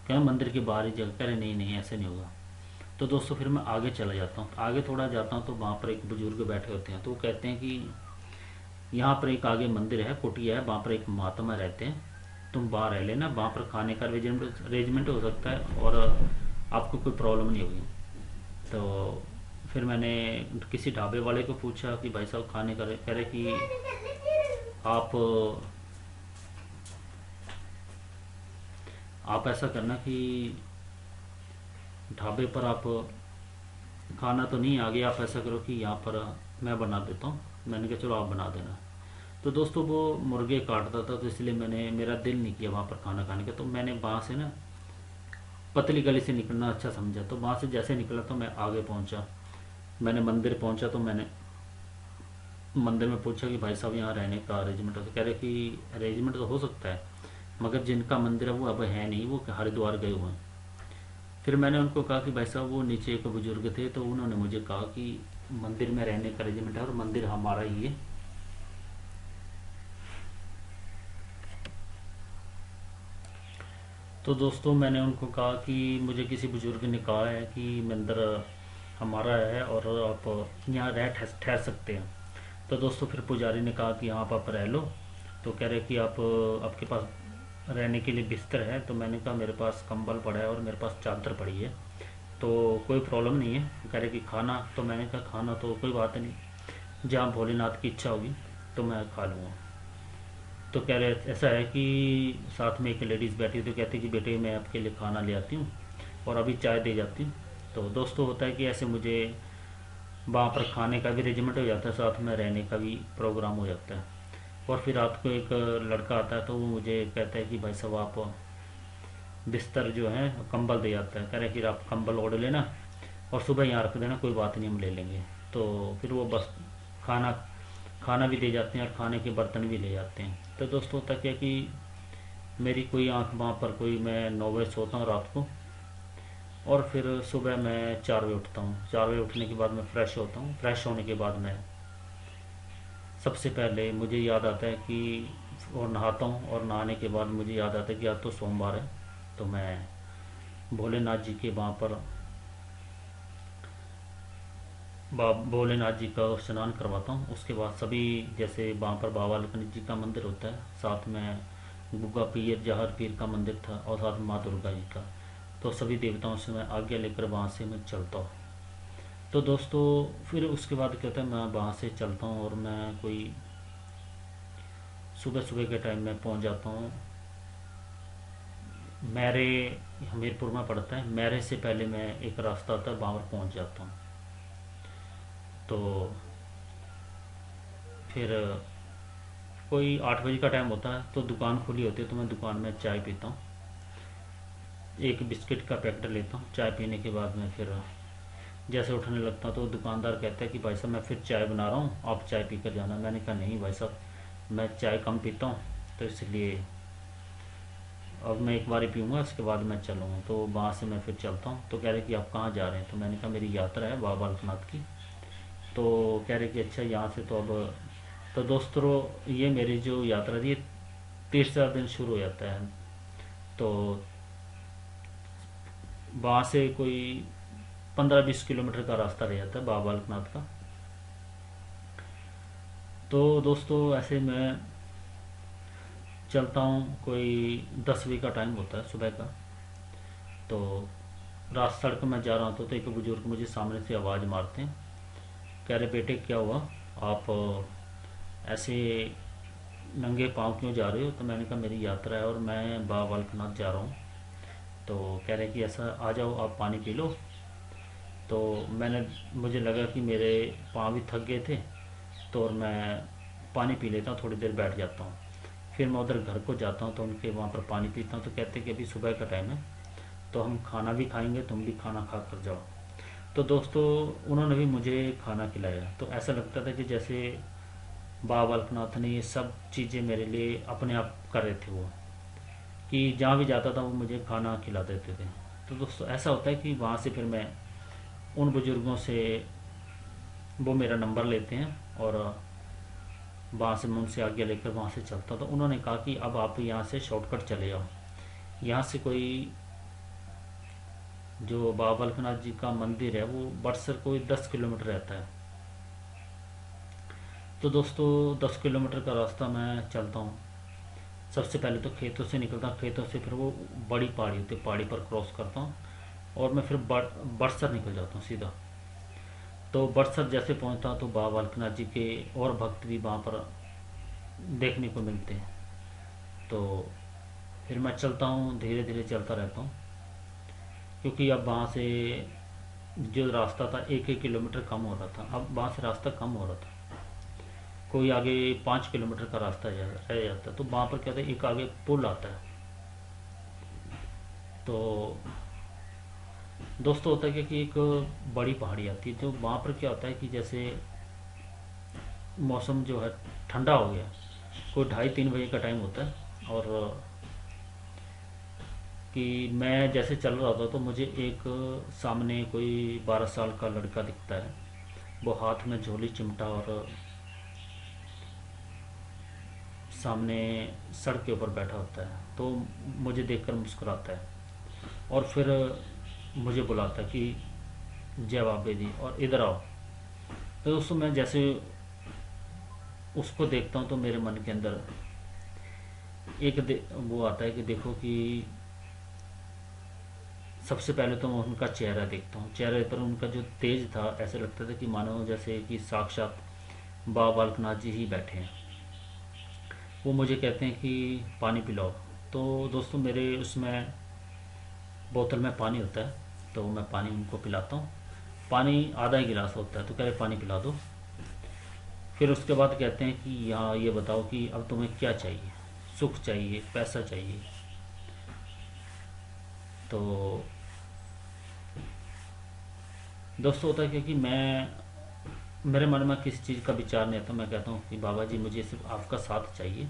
क्या मंदिर के बाहर ही जगह, कह रहे नहीं नहीं ऐसे नहीं होगा। तो दोस्तों फिर मैं आगे चला जाता हूँ, आगे थोड़ा जाता हूँ तो वहाँ पर एक बुजुर्ग बैठे होते हैं। तो वो कहते हैं कि यहाँ पर एक आगे मंदिर है, कुटिया है, वहाँ पर एक महात्मा रहते हैं, तुम वहाँ रह लेना, वहाँ पर खाने का अरेंजमेंट हो सकता है और आपको कोई प्रॉब्लम नहीं होगी। तो फिर मैंने किसी ढाबे वाले को पूछा कि भाई साहब खाने का, कह रहे कि आप ऐसा करना कि ढाबे पर आप खाना तो नहीं, आगे आप ऐसा करो कि यहाँ पर मैं बना देता हूँ। मैंने कहा चलो आप बना देना। तो दोस्तों वो मुर्गे काटता था तो इसलिए मेरा दिल नहीं किया वहाँ पर खाना खाने का। तो मैंने वहाँ से ना पतली गली से निकलना अच्छा समझा। तो वहाँ से जैसे निकला तो मैं आगे पहुँचा, मैंने मंदिर पहुँचा। तो मैंने मंदिर में पूछा कि भाई साहब यहाँ रहने का अरेंजमेंट हो? तो कह रहे कि अरेंजमेंट तो हो सकता है मगर जिनका मंदिर है वो अब है नहीं, वो हरिद्वार गए हुए हैं। फिर मैंने उनको कहा कि भाई साहब वो नीचे एक बुजुर्ग थे, तो उन्होंने मुझे कहा कि मंदिर में रहने का अरेंजमेंट है और मंदिर हमारा ही है। तो दोस्तों मैंने उनको कहा कि मुझे किसी बुजुर्ग ने कहा है कि मंदिर हमारा है और आप यहाँ रह ठहर सकते हैं। तो दोस्तों फिर पुजारी ने कहा कि यहाँ आप रह लो। तो कह रहे कि आप आपके पास रहने के लिए बिस्तर है। तो मैंने कहा मेरे पास कंबल पड़ा है और मेरे पास चादर पड़ी है, तो कोई प्रॉब्लम नहीं है। कह रहे कि खाना, तो मैंने कहा खाना तो कोई बात नहीं, जहाँ भोलेनाथ की इच्छा होगी तो मैं खा लूँगा। तो कह रहे ऐसा है कि साथ में एक लेडीज़ बैठी, तो कहती कि बेटे मैं आपके लिए खाना ले आती हूँ और अभी चाय दे जाती हूँ। तो दोस्तों होता है कि ऐसे मुझे वहाँ पर खाने का भी अरेंजमेंट हो जाता है, साथ में रहने का भी प्रोग्राम हो जाता है। और फिर रात को एक लड़का आता है, तो वो मुझे कहता है कि भाई साहब आप बिस्तर जो है कंबल दे जाता है। कह रहे कि आप कंबल ओढ़ लेना और सुबह यहाँ रख देना, कोई बात नहीं हम ले लेंगे। तो फिर वो बस खाना खाना भी दे जाते हैं और खाने के बर्तन भी ले जाते हैं। तो दोस्तों होता क्या कि मेरी कोई आंख वहाँ पर कोई, मैं 9 बजे सोता हूँ रात को और फिर सुबह मैं 4 बजे उठता हूँ। 4 बजे उठने के बाद मैं फ़्रेश होता हूँ। फ्रेश होने के बाद मैं सबसे पहले मुझे याद आता है कि और नहाता हूँ, और नहाने के बाद मुझे याद आता है कि आज तो सोमवार है, तो मैं भोलेनाथ जी के वहाँ पर भोलेनाथ जी का स्नान करवाता हूँ। उसके बाद सभी, जैसे वहाँ पर बाबा लखन जी का मंदिर होता है, साथ में गुग्गा पीर जहर पीर का मंदिर था और साथ में माँ दुर्गा जी का, तो सभी देवताओं से मैं आज्ञा लेकर वहाँ से मैं चलता हूँ। तो दोस्तों फिर उसके बाद क्या होता है, मैं वहाँ से चलता हूँ और मैं कोई सुबह सुबह के टाइम में पहुँच जाता हूँ मैरे, हमीरपुर में पड़ता है। मैरे से पहले मैं एक रास्ता आता है, वहाँ पर पहुँच जाता हूँ। तो फिर कोई 8 बजे का टाइम होता है, तो दुकान खुली होती है, तो मैं दुकान में चाय पीता हूँ। एक बिस्किट का पैकेट लेता हूँ। चाय पीने के बाद मैं फिर जैसे उठने लगता हूँ, तो दुकानदार कहता है कि भाई साहब मैं फिर चाय बना रहा हूँ, आप चाय पी कर जाना। मैंने कहा नहीं भाई साहब, मैं चाय कम पीता हूँ, तो इसलिए अब मैं एक बार ही पीऊँगा, उसके बाद मैं चलूँगा। तो वहाँ से मैं फिर चलता हूँ। तो कह रहे कि आप कहाँ जा रहे हैं? तो मैंने कहा मेरी यात्रा है बाबा बालकनाथ की। तो कह रहे कि अच्छा यहाँ से तो अब, तो दोस्तों ये मेरी जो यात्रा थी, तीसरा दिन शुरू हो जाता है। तो वहाँ से कोई 15-20 किलोमीटर का रास्ता रह जाता है बाबा बालकनाथ का। तो दोस्तों ऐसे मैं चलता हूँ, कोई 10 बजे का टाइम होता है सुबह का। तो रास्ता सड़क में जा रहा हूँ, तो एक बुजुर्ग मुझे सामने से आवाज़ मारते हैं। कह रहे बेटे क्या हुआ, आप ऐसे नंगे पाँव क्यों जा रहे हो? तो मैंने कहा मेरी यात्रा है और मैं बाबा बालकनाथ जा रहा हूँ। तो कह रहे कि ऐसा, आ जाओ आप पानी पी लो। तो मुझे लगा कि मेरे पाँव भी थक गए थे, तो और मैं पानी पी लेता हूँ, थोड़ी देर बैठ जाता हूँ। फिर मैं उधर घर को जाता हूँ, तो उनके वहाँ पर पानी पीता हूँ। तो कहते कि अभी सुबह का टाइम है, तो हम खाना भी खाएंगे, तुम भी खाना खा कर जाओ। तो दोस्तों उन्होंने भी मुझे खाना खिलाया। तो ऐसा लगता था कि जैसे बाबा बालकनाथ ने ये सब चीज़ें मेरे लिए अपने आप कर रहे थे, वो कि जहाँ भी जाता था वो मुझे खाना खिला देते थे। तो दोस्तों ऐसा होता है कि वहाँ से फिर मैं उन बुज़ुर्गों से, वो मेरा नंबर लेते हैं और वहाँ से मैं उनसे आज्ञा लेकर वहाँ से चलता। तो उन्होंने कहा कि अब आप यहाँ से शॉर्टकट चले जाओ। यहाँ से कोई, जो बाबा बालकनाथ जी का मंदिर है वो बड़सर कोई 10 किलोमीटर रहता है। तो दोस्तों 10 किलोमीटर का रास्ता मैं चलता हूँ। सबसे पहले तो खेतों से निकलता हूँ, खेतों से फिर वो बड़ी पहाड़ी होती है, पहाड़ी पर क्रॉस करता हूँ और मैं फिर बड़सर निकल जाता हूँ सीधा। तो बड़सर जैसे पहुँचता हूँ, तो बाबा बालकनाथ जी के और भक्त भी वहाँ पर देखने को मिलते हैं। तो फिर मैं चलता हूँ, धीरे धीरे चलता रहता हूँ, क्योंकि अब वहाँ से जो रास्ता था 1-1 किलोमीटर कम हो रहा था, अब वहाँ से रास्ता कम हो रहा था। कोई आगे 5 किलोमीटर का रास्ता रह जाता है। तो वहाँ पर क्या होता है, एक आगे पुल आता है। तो दोस्तों होता है क्या कि एक बड़ी पहाड़ी आती है, जो वहाँ पर क्या होता है कि जैसे मौसम जो है ठंडा हो गया, कोई 2:30-3 बजे का टाइम होता है, और कि मैं जैसे चल रहा था, तो मुझे एक सामने कोई 12 साल का लड़का दिखता है। वो हाथ में झोली चिमटा और सामने सड़क के ऊपर बैठा होता है, तो मुझे देखकर मुस्कुराता है और फिर मुझे बुलाता है कि जय बाबे जी और इधर आओ। तो दोस्तों मैं जैसे उसको देखता हूँ तो मेरे मन के अंदर वो आता है कि देखो कि सबसे पहले तो मैं उनका चेहरा देखता हूँ। चेहरे पर उनका जो तेज था, ऐसे लगता था कि मानो जैसे कि साक्षात बाबा बालकनाथ जी ही बैठे हैं। वो मुझे कहते हैं कि पानी पिलाओ। तो दोस्तों मेरे उसमें बोतल में पानी होता है, तो मैं पानी उनको पिलाता हूँ। पानी आधा ही गिलास होता है, तो कह रहे पानी पिला दो। फिर उसके बाद कहते हैं कि यहाँ ये बताओ कि अब तुम्हें क्या चाहिए, सुख चाहिए, पैसा चाहिए। तो दोस्तों होता है क्योंकि मेरे मन में किसी चीज़ का विचार नहीं आता। मैं कहता हूँ कि बाबा जी मुझे सिर्फ आपका साथ चाहिए,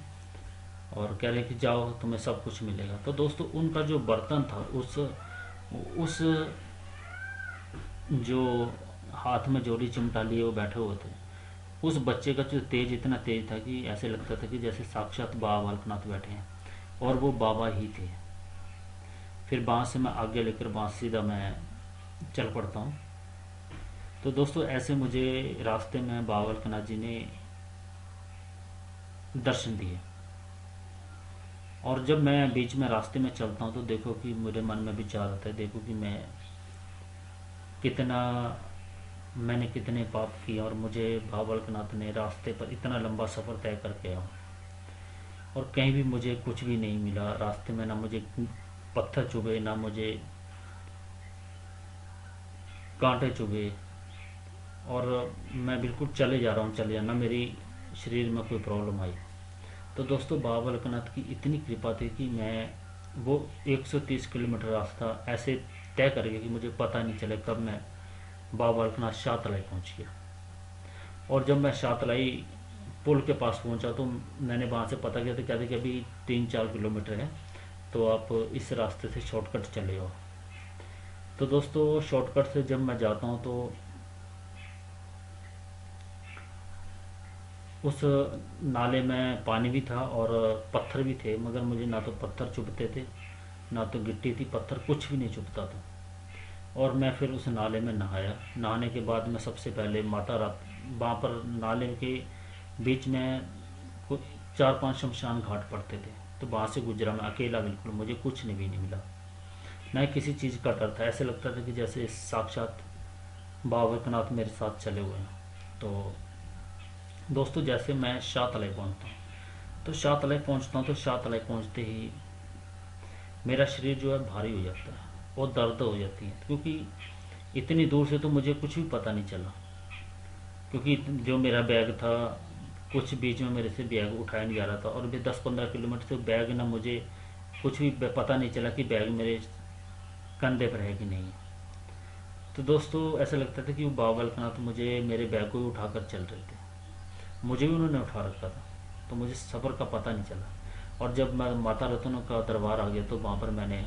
और कह रहे कि जाओ तुम्हें सब कुछ मिलेगा। तो दोस्तों उनका जो बर्तन था, उस जो हाथ में जोड़ी चिमटा लिए वो बैठे हुए थे, उस बच्चे का जो तेज इतना तेज था कि ऐसे लगता था कि जैसे साक्षात बाबा बालकनाथ बैठे हैं, और वो बाबा ही थे। फिर बाँस से मैं आगे लेकर बाँस सीधा मैं चल पड़ता हूँ। तो दोस्तों ऐसे मुझे रास्ते में बाबा बालकनाथ जी ने दर्शन दिए। और जब मैं बीच में रास्ते में चलता हूँ तो देखो कि मेरे मन में विचार आता है, देखो कि कितना मैंने कितने पाप किए और मुझे बाबा बालकनाथ ने रास्ते पर इतना लंबा सफ़र तय करके आया, और कहीं भी मुझे कुछ भी नहीं मिला रास्ते में। ना मुझे पत्थर चुभे, ना मुझे कांटे चुभे, और मैं बिल्कुल चले जा रहा हूँ, चले जाना, मेरी शरीर में कोई प्रॉब्लम आई। तो दोस्तों बाबा बालकनाथ की इतनी कृपा थी कि मैं वो 130 किलोमीटर रास्ता ऐसे तय कर गया कि मुझे पता नहीं चले कब मैं बाबा बालकनाथ शाहतलाई पहुँच गया। और जब मैं शाहतलाई पुल के पास पहुँचा तो मैंने वहाँ से पता किया, तो कहते कि अभी 3-4 किलोमीटर है, तो आप इस रास्ते से शॉर्टकट चले जाओ। तो दोस्तों शॉर्टकट से जब मैं जाता हूँ तो उस नाले में पानी भी था और पत्थर भी थे, मगर मुझे ना तो पत्थर चुभते थे, ना तो गिट्टी थी, पत्थर कुछ भी नहीं चुभता था। और मैं फिर उस नाले में नहाया। नहाने के बाद मैं सबसे पहले वहाँ पर नाले के बीच में कुछ 4-5 शमशान घाट पड़ते थे, तो वहाँ से गुजरा मैं अकेला, बिल्कुल मुझे कुछ भी नहीं मिला, न ही किसी चीज़ का डर था। ऐसे लगता था कि जैसे साक्षात बाबा बैद्यनाथ मेरे साथ चले हुए हैं। तो दोस्तों जैसे मैं शाहतलाई पहुँचता हूँ, तो शाहतलाई पहुँचता हूँ तो शाहतलाई पहुँचते ही मेरा शरीर जो है भारी हो जाता है और दर्द हो जाती है, क्योंकि इतनी दूर से तो मुझे कुछ भी पता नहीं चला, क्योंकि जो मेरा बैग था कुछ बीच में मेरे से बैग उठाया नहीं जा रहा था, और भी 10-15 किलोमीटर से बैग ना, मुझे कुछ भी पता नहीं चला कि बैग मेरे कंधे पर है कि नहीं। तो दोस्तों ऐसा लगता था कि वो बाबा बालकनाथ मुझे मेरे बैग को ही उठाकर चल रहे थे, मुझे भी उन्होंने उठा रखा था, तो मुझे सफ़र का पता नहीं चला। और जब मैं माता रत्नों का दरबार आ गया तो वहाँ पर मैंने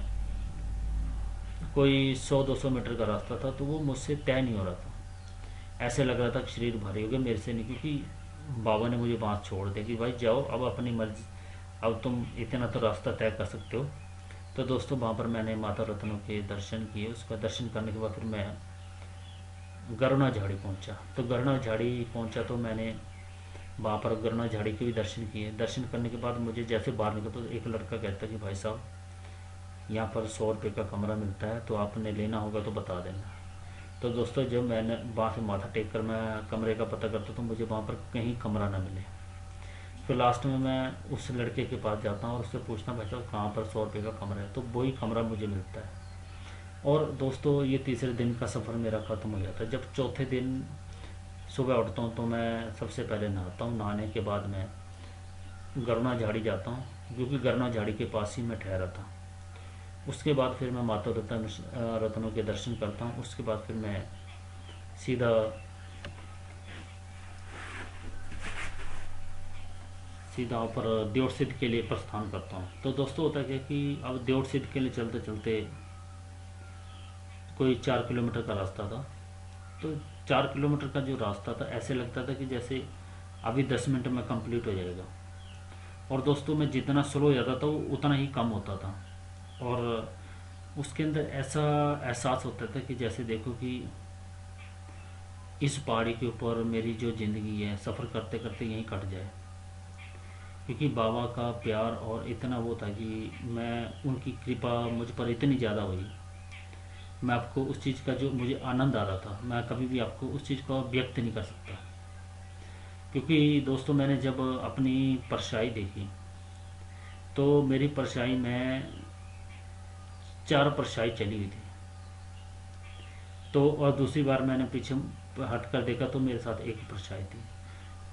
कोई 100-200 मीटर का रास्ता था, तो वो मुझसे तय नहीं हो रहा था। ऐसे लग रहा था कि शरीर भारी हो गया मेरे से नहीं, क्योंकि बाबा ने मुझे वहाँ छोड़ दिया कि भाई जाओ अब अपनी मर्जी, अब तुम इतना तो रास्ता तय कर सकते हो। तो दोस्तों वहाँ पर मैंने माता रत्नों के दर्शन किए। उसका दर्शन करने के बाद फिर मैं गरुणा झाड़ी पहुँचा। तो गरुणा झाड़ी पहुँचा तो मैंने वहाँ पर गरुणा झाड़ी के भी दर्शन किए। दर्शन करने के बाद मुझे जैसे बाहर निकला तो एक लड़का कहता कि भाई साहब यहाँ पर 100 रुपये का कमरा मिलता है, तो आपने लेना होगा तो बता देना। तो दोस्तों जब मैंने वहाँ से माथा टेक कर मैं कमरे का पता करता तो मुझे वहाँ पर कहीं कमरा ना मिले। फिर लास्ट में मैं उस लड़के के पास जाता हूँ और उससे पूछता भाई साहब कहाँ पर 100 रुपये का कमरा है, तो वही कमरा मुझे मिलता है। और दोस्तों ये तीसरे दिन का सफ़र मेरा ख़त्म हो जाता है। जब चौथे दिन सुबह उठता हूँ तो मैं सबसे पहले नहाता हूँ। नहाने के बाद मैं गरुणा झाड़ी जाता हूँ, क्योंकि गरुणा झाड़ी के पास ही मैं ठहरा था। उसके बाद फिर मैं माता रत्नों के दर्शन करता हूँ। उसके बाद फिर मैं सीधा पर देवड़ सिद्ध के लिए प्रस्थान करता हूँ। तो दोस्तों होता है कि अब देवड़ सिद्ध के लिए चलते चलते कोई 4 किलोमीटर का रास्ता था। तो 4 किलोमीटर का जो रास्ता था ऐसे लगता था कि जैसे अभी 10 मिनट में कंप्लीट हो जाएगा। और दोस्तों मैं जितना स्लो जाता था वो उतना ही कम होता था। और उसके अंदर ऐसा एहसास होता था कि जैसे देखो कि इस पहाड़ी के ऊपर मेरी जो ज़िंदगी है सफ़र करते करते यहीं कट जाए। क्योंकि बाबा का प्यार और इतना वो था कि मैं उनकी कृपा मुझ पर इतनी ज़्यादा हुई, मैं आपको उस चीज़ का जो मुझे आनंद आ रहा था मैं कभी भी आपको उस चीज़ को व्यक्त नहीं कर सकता। क्योंकि दोस्तों मैंने जब अपनी परछाई देखी तो मेरी परछाई में 4 परछाई चली हुई थी। तो और दूसरी बार मैंने पीछे हट कर देखा तो मेरे साथ एक परछाई थी।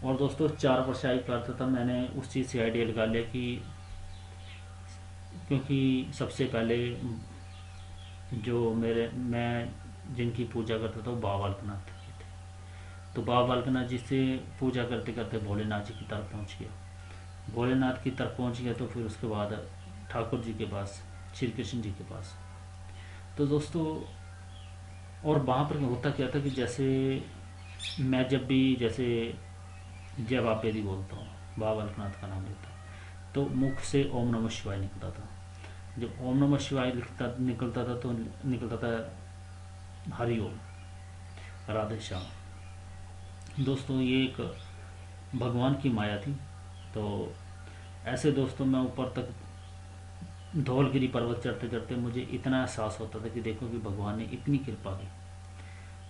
और दोस्तों 4 परछाई का अर्थ था, मैंने उस चीज़ से आइडिया लगा लिया कि क्योंकि सबसे पहले जो मेरे मैं जिनकी पूजा करता था वो बाबा बालकनाथ जी थे। तो बाबा बालकनाथ जी से पूजा करते करते भोलेनाथ जी की तरफ पहुंच गया। भोलेनाथ की तरफ पहुंच गया तो फिर उसके बाद ठाकुर जी के पास, श्री कृष्ण जी के पास। तो दोस्तों और वहाँ पर होता क्या था कि जैसे मैं जब भी जैसे जब आप यदि बोलता हूँ बाबा बालकनाथ का नाम लेता तो मुख से ओम नमः शिवाय निकलता था। जब ओम नमः शिवाय निकलता था तो निकलता था हरि ओम, राधे श्याम। दोस्तों ये एक भगवान की माया थी। तो ऐसे दोस्तों मैं ऊपर तक धौलगिरी पर्वत चढ़ते चढ़ते मुझे इतना एहसास होता था कि देखो कि भगवान ने इतनी कृपा की।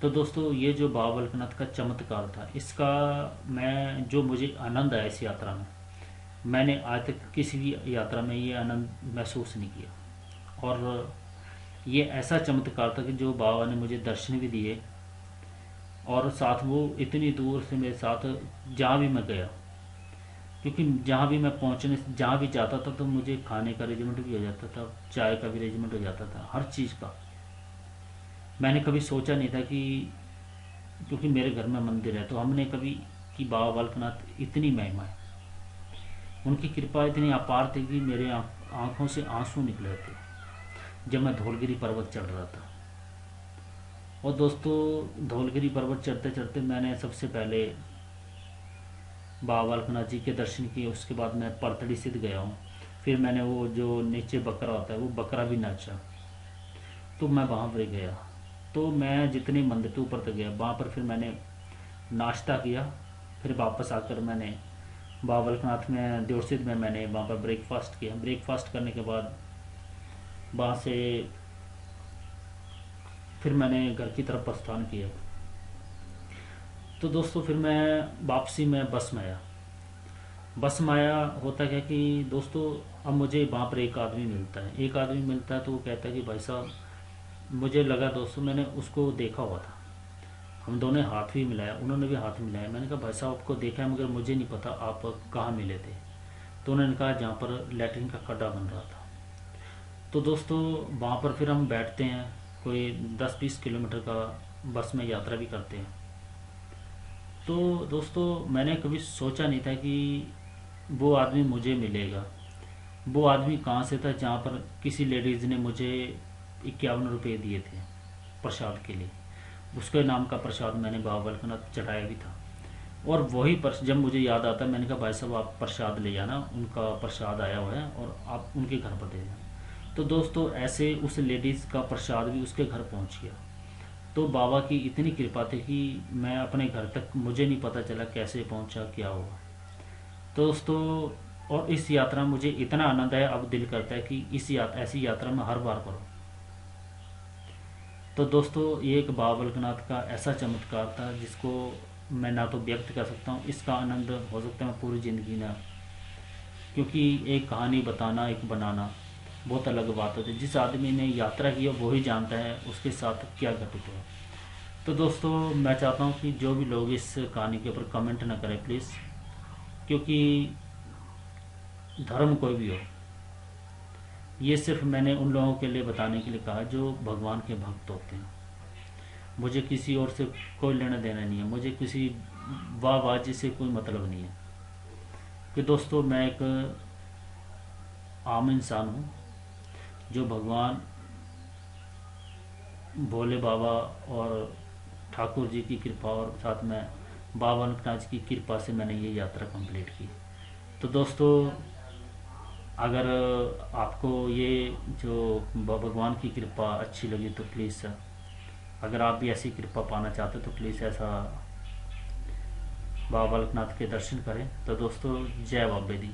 तो दोस्तों ये जो बाबा बालकनाथ का चमत्कार था इसका मैं जो मुझे आनंद आया इस यात्रा में, मैंने आज तक किसी भी यात्रा में ये आनंद महसूस नहीं किया। और ये ऐसा चमत्कार था कि जो बाबा ने मुझे दर्शन भी दिए और साथ वो इतनी दूर से मेरे साथ जहाँ भी मैं गया। क्योंकि जहाँ भी मैं पहुँचने जहाँ भी जाता था तो मुझे खाने का अरेंजमेंट भी हो जाता था, चाय का भी अरेंजमेंट हो जाता था, हर चीज़ का। मैंने कभी सोचा नहीं था कि क्योंकि मेरे घर में मंदिर है तो हमने कभी कि बाबा बालकनाथ इतनी महिमा है, उनकी कृपा इतनी अपार थी कि मेरे आंखों से आंसू निकले थे जब मैं धौलगिरी पर्वत चढ़ रहा था। और दोस्तों धौलगिरी पर्वत चढ़ते चढ़ते मैंने सबसे पहले बाबा बालकनाथ जी के दर्शन किए, उसके बाद मैं परतड़ी सिद्ध गया हूँ। फिर मैंने वो जो नीचे बकरा होता है वो बकरा भी नाचा, तो मैं वहाँ पर गया। तो मैं जितने मंदिर के ऊपर तक गया वहाँ पर फिर मैंने नाश्ता किया। फिर वापस आकर मैंने बाबा बालकनाथ में देवसिद्ध में मैंने वहाँ पर ब्रेकफास्ट किया। ब्रेकफास्ट करने के बाद वहाँ से फिर मैंने घर की तरफ प्रस्थान किया। तो दोस्तों फिर मैं वापसी में बस में आया। बस में आया होता क्या कि दोस्तों अब मुझे वहाँ पर एक आदमी मिलता है, तो वो कहता है कि भाई साहब, मुझे लगा दोस्तों मैंने उसको देखा हुआ था, हम दोनों ने हाथ भी मिलाया, उन्होंने भी हाथ मिलाया। मैंने कहा भाई साहब आपको देखा है मगर मुझे नहीं पता आप कहाँ मिले थे। तो उन्होंने कहा जहाँ पर लैट्रिन का खड्डा बन रहा था। तो दोस्तों वहाँ पर फिर हम बैठते हैं, कोई 10-20 किलोमीटर का बस में यात्रा भी करते हैं। तो दोस्तों मैंने कभी सोचा नहीं था कि वो आदमी मुझे मिलेगा। वो आदमी कहाँ से था जहाँ पर किसी लेडीज़ ने मुझे 51 रुपये दिए थे प्रसाद के लिए। उसके नाम का प्रसाद मैंने बाबा बालकनाथ चढ़ाया भी था। और वही जब मुझे याद आता मैंने कहा भाई साहब आप प्रसाद ले जाना, उनका प्रसाद आया हुआ है और आप उनके घर पर दे देना। तो दोस्तों ऐसे उस लेडीज़ का प्रसाद भी उसके घर पहुंच गया। तो बाबा की इतनी कृपा थी कि मैं अपने घर तक मुझे नहीं पता चला कैसे पहुंचा, क्या हुआ। तो दोस्तों और इस यात्रा में मुझे इतना आनंद आया, अब दिल करता है कि ऐसी यात्रा में हर बार करूं। तो दोस्तों ये एक बाबा बालकनाथ का ऐसा चमत्कार था जिसको मैं ना तो व्यक्त कर सकता हूँ, इसका आनंद हो सकता है मैं पूरी ज़िंदगी ना, क्योंकि एक कहानी बताना एक बनाना बहुत अलग बात होती है। जिस आदमी ने यात्रा की है वही जानता है उसके साथ क्या घटित हुआ। तो दोस्तों मैं चाहता हूँ कि जो भी लोग इस कहानी के ऊपर कमेंट ना करें प्लीज़, क्योंकि धर्म कोई भी हो, ये सिर्फ मैंने उन लोगों के लिए बताने के लिए कहा जो भगवान के भक्त होते हैं। मुझे किसी और से कोई लेना देना नहीं है, मुझे किसी वाहबाजी से कोई मतलब नहीं है। कि दोस्तों मैं एक आम इंसान हूँ जो भगवान भोले बाबा और ठाकुर जी की कृपा और साथ में बाबा बालकनाथ की कृपा से मैंने ये यात्रा कंप्लीट की। तो दोस्तों अगर आपको ये जो भगवान की कृपा अच्छी लगी तो प्लीज़ अगर आप भी ऐसी कृपा पाना चाहते हो तो प्लीज़ ऐसा बाबा बालकनाथ के दर्शन करें। तो दोस्तों, जय बाबा दी।